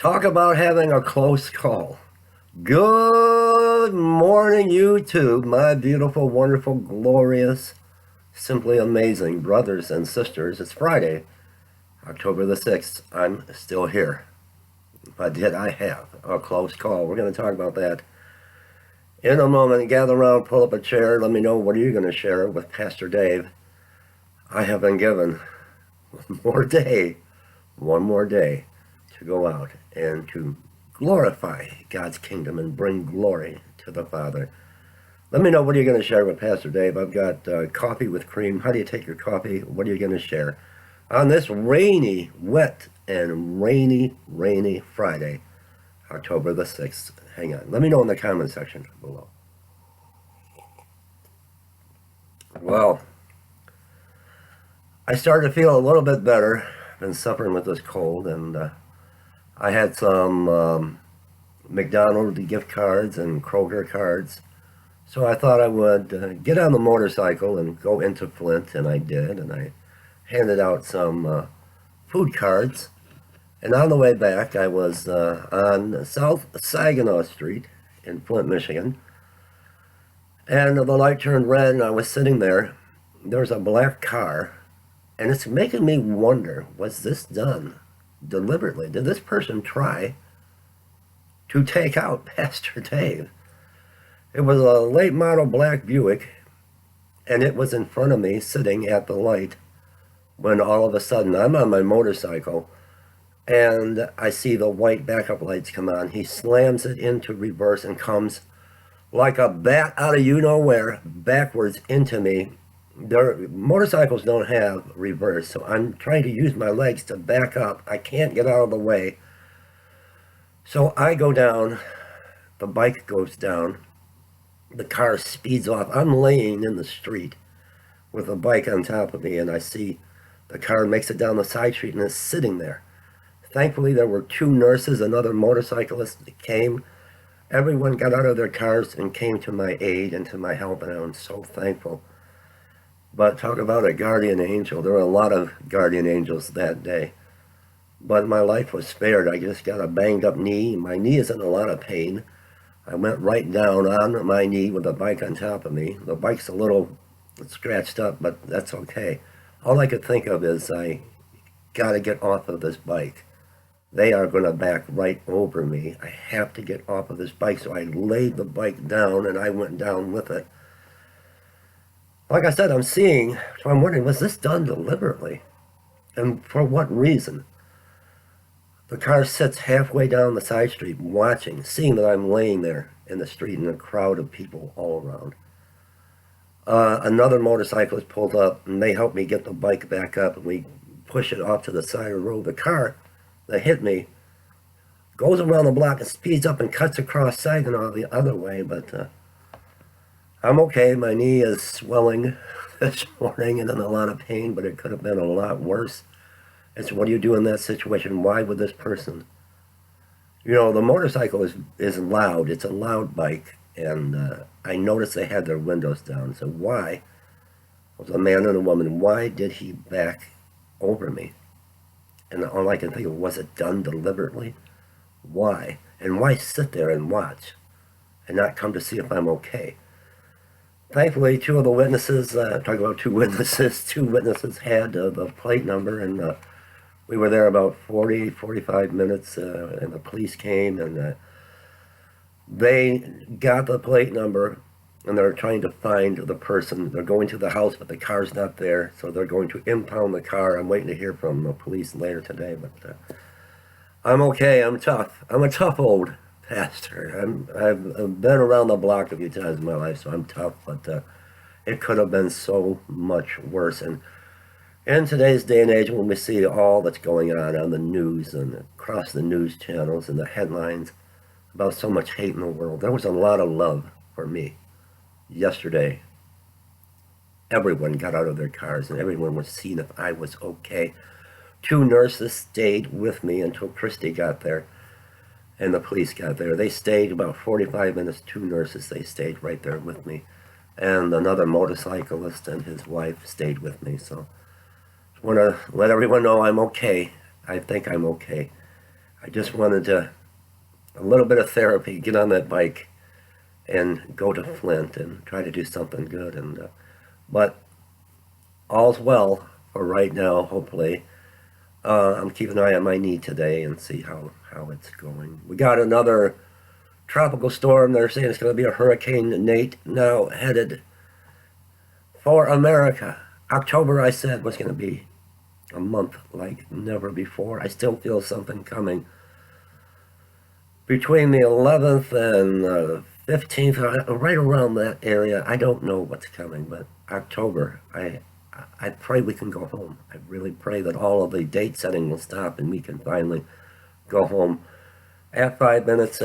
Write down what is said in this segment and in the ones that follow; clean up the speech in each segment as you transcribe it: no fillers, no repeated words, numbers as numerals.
Talk about having a close call. Good morning, YouTube, my beautiful, wonderful, glorious, simply amazing brothers and sisters. It's Friday, October the 6th. I'm still here. But did I have a close call? We're going to talk about that in a moment. Gather around, pull up a chair. Let me know what are you going to share with Pastor Dave. I have been given one more day to go out and to glorify God's kingdom and bring glory to the Father. Let me know what you're going to share with Pastor Dave. I've got coffee with cream. How do you take your coffee? What are you going to share on this rainy, wet, and rainy Friday, October the 6th? Hang on. Let me know in the comment section below. Well, I started to feel a little bit better. I've been suffering with this cold, and I had some McDonald's gift cards and Kroger cards. So I thought I would get on the motorcycle and go into Flint, and I did. And I handed out some food cards. And on the way back, I was on South Saginaw Street in Flint, Michigan. And the light turned red, and I was sitting there. There was a black car. And it's making me wonder, was this done deliberately? Did this person try to take out Pastor Dave? It was a late model black Buick, and it was in front of me sitting at the light when all of a sudden I'm on my motorcycle and I see the white backup lights come on. He slams it into reverse and comes like a bat out of you-know-where backwards into me. Motorcycles don't have reverse, so I'm trying to use my legs to back up. I can't get out of the way. So I go down, the bike goes down, the car speeds off. I'm laying in the street with the bike on top of me, and I see the car makes it down the side street and is sitting there. Thankfully, there were two nurses, another motorcyclist that came. Everyone got out of their cars and came to my aid and to my help, and I'm so thankful. But talk about a guardian angel. There were a lot of guardian angels that day. But my life was spared. I just got a banged up knee. My knee is in a lot of pain. I went right down on my knee with the bike on top of me. The bike's a little scratched up, but that's okay. All I could think of is I got to get off of this bike. They are going to back right over me. I have to get off of this bike. So I laid the bike down and I went down with it. Like I said, I'm seeing, so I'm wondering, was this done deliberately? And for what reason? The car sits halfway down the side street watching, seeing that I'm laying there in the street in a crowd of people all around. Another motorcyclist pulled up, and they helped me get the bike back up, and we push it off to the side of the road. The car that hit me goes around the block and speeds up and cuts across Saginaw the other way, but I'm okay. My knee is swelling this morning and in a lot of pain, but it could have been a lot worse. And so what do you do in that situation? Why would this person? You know, the motorcycle is loud. It's a loud bike. And I noticed they had their windows down. So why, it was a man and a woman, why did he back over me? And all I can think of, was it done deliberately? Why? And why sit there and watch and not come to see if I'm okay? Thankfully, two of the witnesses, talking about two witnesses had the plate number, and we were there about 45 minutes, and the police came, and they got the plate number, and they're trying to find the person. They're going to the house, but the car's not there, so they're going to impound the car. I'm waiting to hear from the police later today, but I'm okay. I'm tough. I'm a tough old pastor. I've been around the block a few times in my life, so I'm tough, but it could have been so much worse. And in today's day and age, when we see all that's going on the news and across the news channels and the headlines about so much hate in the world, there was a lot of love for me yesterday. Everyone got out of their cars and everyone was seeing if I was okay. Two nurses stayed with me until Christy got there and the police got there. They stayed about 45 minutes, two nurses, they stayed right there with me. And another motorcyclist and his wife stayed with me. So I want to let everyone know I'm okay. I think I'm okay. I just wanted to, a little bit of therapy, get on that bike and go to Flint and try to do something good. And but all's well for right now, hopefully. I'm keeping an eye on my knee today and see how it's going. We got another tropical storm. They're saying it's going to be a Hurricane Nate now headed for America. October, I said, was going to be a month like never before. I still feel something coming. Between the 11th and 15th, right around that area, I don't know what's coming, but October, I pray we can go home. I really pray that all of the date setting will stop and we can finally go home. At 5 minutes,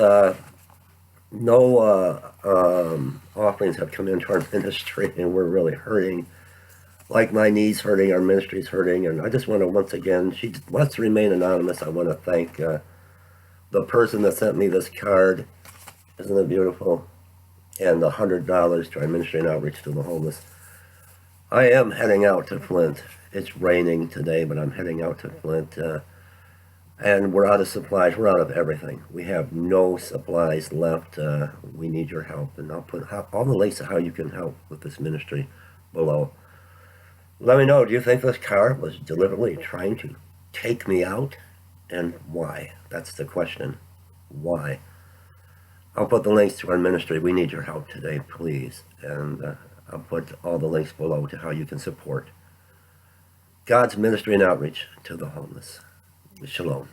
no offerings have come into our ministry, and we're really hurting. Like my knee's hurting, our ministry's hurting, and I just want to once again, she wants to remain anonymous. I want to thank the person that sent me this card. Isn't it beautiful? And the $100 to our ministry and outreach to the homeless. I am heading out to Flint. It's raining today, but I'm heading out to Flint. And we're out of supplies. We're out of everything. We have no supplies left. We need your help. And I'll put all the links to how you can help with this ministry below. Let me know, do you think this car was deliberately trying to take me out? And why? That's the question. Why? I'll put the links to our ministry. We need your help today, please. And I'll put all the links below to how you can support God's ministry and outreach to the homeless. Shalom.